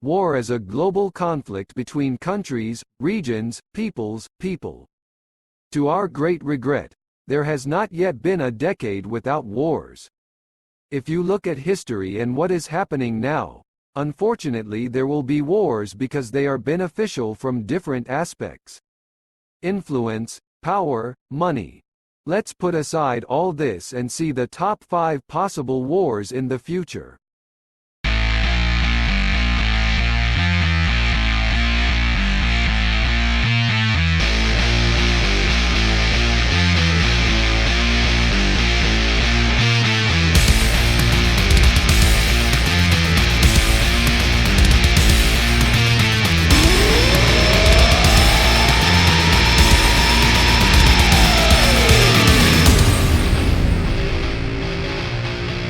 War is a global conflict between countries, regions, people. To our great regret, there has not yet been a decade without wars. If you look at history and what is happening now, unfortunately there will be wars because they are beneficial from different aspects. Influence, power, money. Let's put aside all this and see the top 5 possible wars in the future.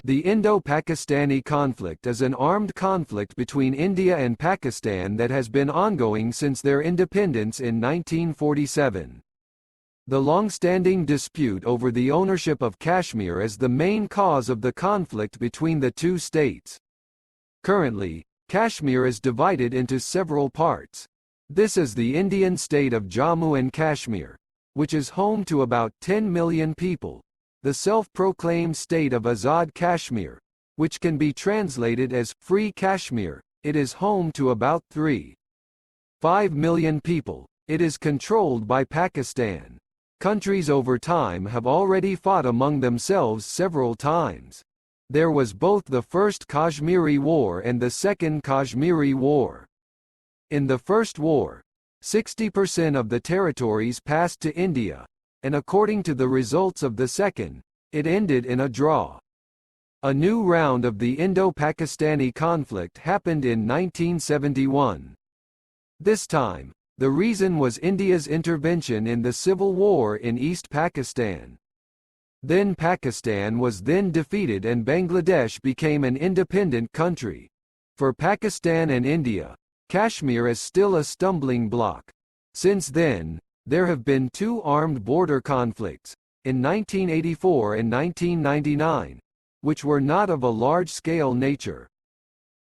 The Indo-Pakistani conflict is an armed conflict between India and Pakistan that has been ongoing since their independence in 1947. The long-standing dispute over the ownership of Kashmir is the main cause of the conflict between the two states. Currently, Kashmir is divided into several parts. This is the Indian state of Jammu and Kashmir, which is home to about 10 million people. The self-proclaimed state of Azad Kashmir, which can be translated as Free Kashmir, it is home to about 3.5 million people. It is controlled by Pakistan. Countries over time have already fought among themselves several times. There was both the First Kashmiri War and the Second Kashmiri War. In the First War, 60% of the territories passed to India, and according to the results of the second, it ended in a draw. A new round of the Indo-Pakistani conflict happened in 1971. This time, the reason was India's intervention in the civil war in East Pakistan. Then Pakistan was then defeated and Bangladesh became an independent country. For Pakistan and India, Kashmir is still a stumbling block. Since then, there have been 2 armed border conflicts, in 1984 and 1999, which were not of a large-scale nature.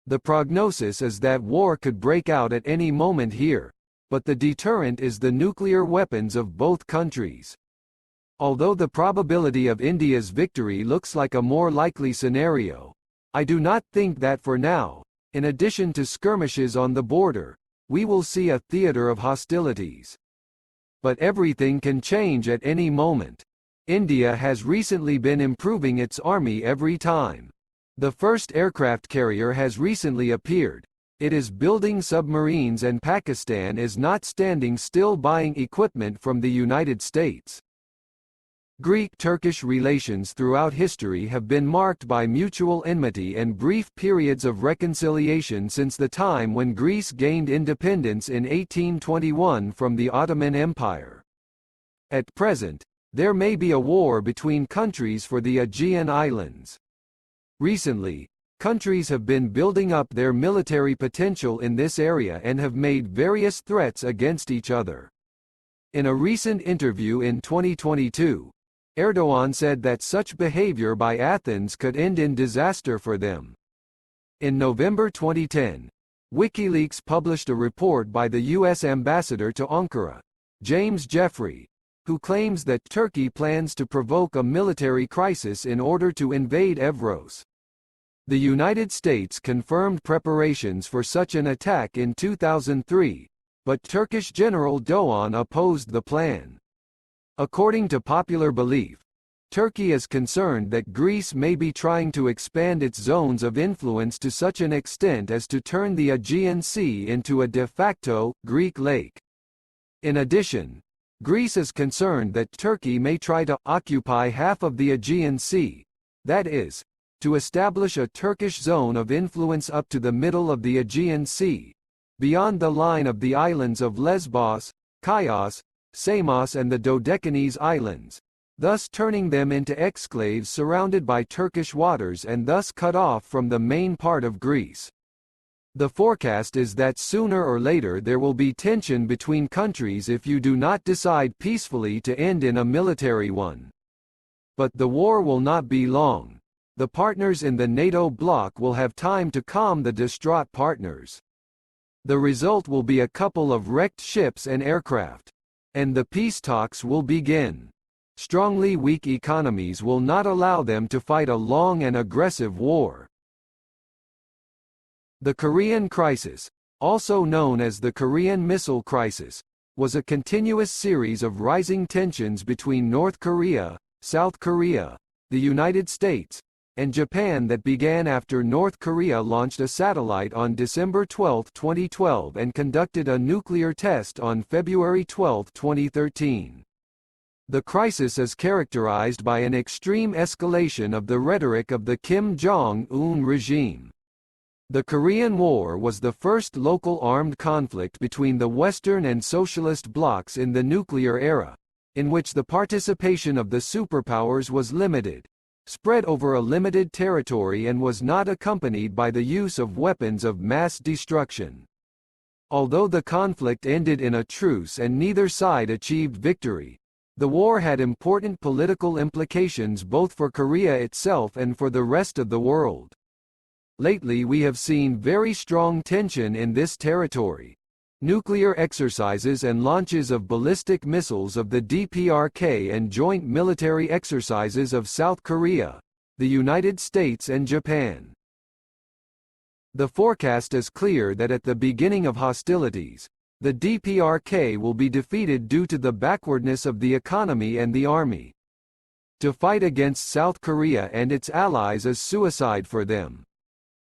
The prognosis is that war could break out at any moment here, but the deterrent is the nuclear weapons of both countries. Although the probability of India's victory looks like a more likely scenario, I do not think that for now, in addition to skirmishes on the border, we will see a theater of hostilities. But everything can change at any moment. India has recently been improving its army every time. The first aircraft carrier has recently appeared. It is building submarines and Pakistan is not standing still buying equipment from the United States. Greek-Turkish relations throughout history have been marked by mutual enmity and brief periods of reconciliation since the time when Greece gained independence in 1821 from the Ottoman Empire. At present, there may be a war between countries for the Aegean Islands. Recently, countries have been building up their military potential in this area and have made various threats against each other. In a recent interview in 2022, Erdogan said that such behavior by Athens could end in disaster for them. In November 2010, WikiLeaks published a report by the U.S. ambassador to Ankara, James Jeffrey, who claims that Turkey plans to provoke a military crisis in order to invade Evros. The United States confirmed preparations for such an attack in 2003, but Turkish General Doğan opposed the plan. According to popular belief, Turkey is concerned that Greece may be trying to expand its zones of influence to such an extent as to turn the Aegean Sea into a de facto Greek lake. In addition, Greece is concerned that Turkey may try to occupy half of the Aegean Sea, that is, to establish a Turkish zone of influence up to the middle of the Aegean Sea, beyond the line of the islands of Lesbos, Chios, Samos and the Dodecanese Islands, thus turning them into exclaves surrounded by Turkish waters and thus cut off from the main part of Greece. The forecast is that sooner or later there will be tension between countries if you do not decide peacefully to end in a military one. But the war will not be long. The partners in the NATO bloc will have time to calm the distraught partners. The result will be a couple of wrecked ships and aircraft. And the peace talks will begin. Strongly weak economies will not allow them to fight a long and aggressive war. The Korean Crisis, also known as the Korean Missile Crisis, was a continuous series of rising tensions between North Korea, South Korea, the United States, and Japan that began after North Korea launched a satellite on December 12, 2012 and conducted a nuclear test on February 12, 2013. The crisis is characterized by an extreme escalation of the rhetoric of the Kim Jong-un regime. The Korean War was the first local armed conflict between the Western and Socialist blocs in the nuclear era, in which the participation of the superpowers was limited, spread over a limited territory and was not accompanied by the use of weapons of mass destruction. Although the conflict ended in a truce and neither side achieved victory, the war had important political implications both for Korea itself and for the rest of the world. Lately we have seen very strong tension in this territory. Nuclear exercises and launches of ballistic missiles of the DPRK and joint military exercises of South Korea, the United States and Japan. The forecast is clear that at the beginning of hostilities, the DPRK will be defeated due to the backwardness of the economy and the army. To fight against South Korea and its allies is suicide for them.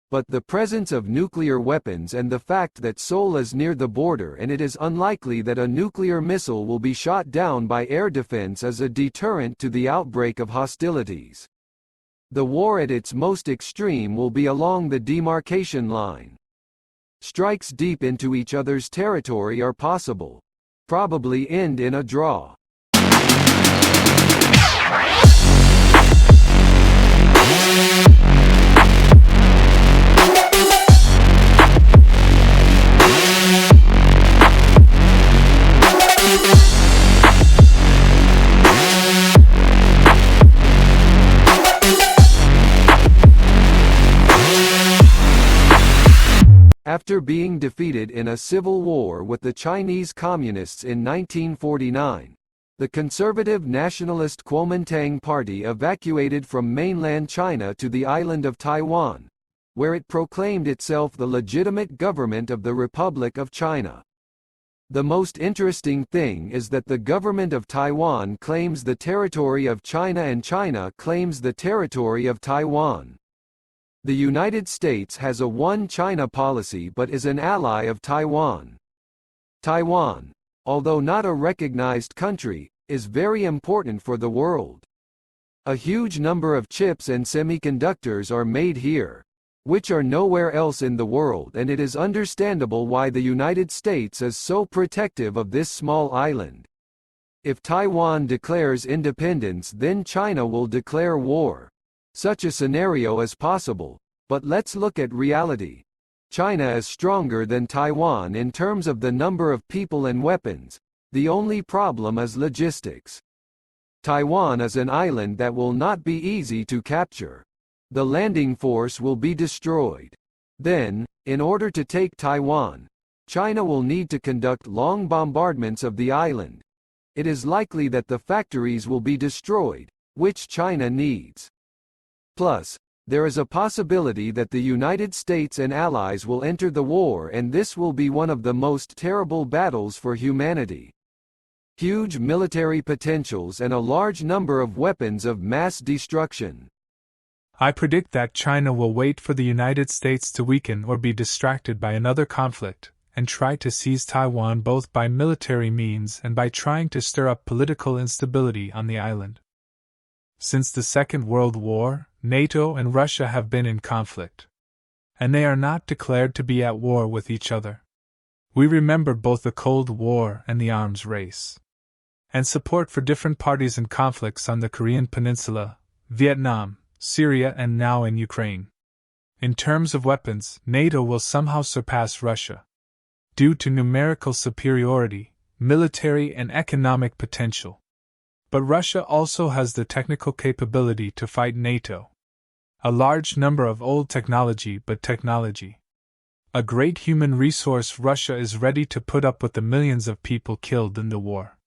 But the presence of nuclear weapons and the fact that Seoul is near the border and it is unlikely that a nuclear missile will be shot down by air defense is a deterrent to the outbreak of hostilities. The war at its most extreme will be along the demarcation line. Strikes deep into each other's territory are possible. Probably end in a draw. After being defeated in a civil war with the Chinese Communists in 1949, the conservative nationalist Kuomintang Party evacuated from mainland China to the island of Taiwan, where it proclaimed itself the legitimate government of the Republic of China. The most interesting thing is that the government of Taiwan claims the territory of China and China claims the territory of Taiwan. The United States has a one China policy but is an ally of Taiwan. Taiwan, although not a recognized country, is very important for the world. A huge number of chips and semiconductors are made here, which are nowhere else in the world, and it is understandable why the United States is so protective of this small island. If Taiwan declares independence, then China will declare war. Such a scenario is possible, but let's look at reality. China is stronger than Taiwan in terms of the number of people and weapons. The only problem is logistics. Taiwan is an island that will not be easy to capture. The landing force will be destroyed. Then, in order to take Taiwan, China will need to conduct long bombardments of the island. It is likely that the factories will be destroyed, which China needs. Plus, there is a possibility that the United States and allies will enter the war, and this will be one of the most terrible battles for humanity. Huge military potentials and a large number of weapons of mass destruction. I predict that China will wait for the United States to weaken or be distracted by another conflict, and try to seize Taiwan both by military means and by trying to stir up political instability on the island. Since the Second World War, NATO and Russia have been in conflict, and they are not declared to be at war with each other. We remember both the Cold War and the arms race, and support for different parties in conflicts on the Korean Peninsula, Vietnam, Syria, and now in Ukraine. In terms of weapons, NATO will somehow surpass Russia. Due to numerical superiority, military and economic potential. But Russia also has the technical capability to fight NATO. A large number of old technology, but technology. A great human resource. Russia is ready to put up with the millions of people killed in the war.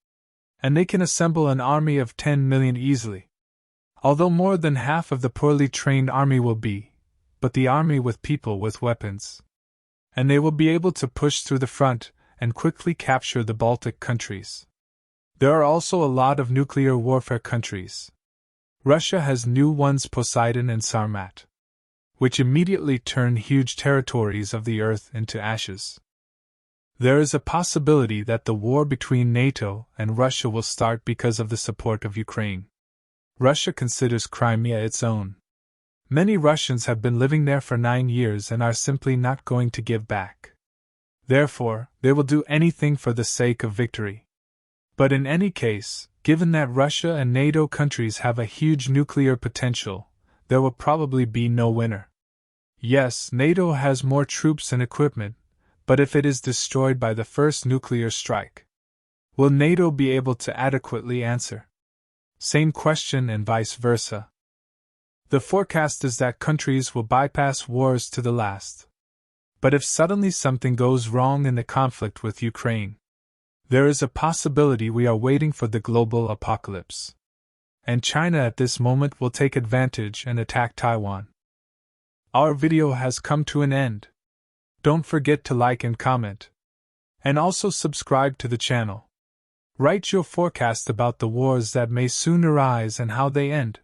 And they can assemble an army of 10 million easily. Although more than half of the poorly trained army will be, but the army with people with weapons. And they will be able to push through the front and quickly capture the Baltic countries. There are also a lot of nuclear warfare countries. Russia has new ones, Poseidon and Sarmat, which immediately turn huge territories of the earth into ashes. There is a possibility that the war between NATO and Russia will start because of the support of Ukraine. Russia considers Crimea its own. Many Russians have been living there for 9 years and are simply not going to give back. Therefore, they will do anything for the sake of victory. But in any case, given that Russia and NATO countries have a huge nuclear potential, there will probably be no winner. Yes, NATO has more troops and equipment, but if it is destroyed by the first nuclear strike, will NATO be able to adequately answer? Same question and vice versa. The forecast is that countries will bypass wars to the last. But if suddenly something goes wrong in the conflict with Ukraine, there is a possibility we are waiting for the global apocalypse. And China at this moment will take advantage and attack Taiwan. Our video has come to an end. Don't forget to like and comment. And also subscribe to the channel. Write your forecast about the wars that may soon arise and how they end.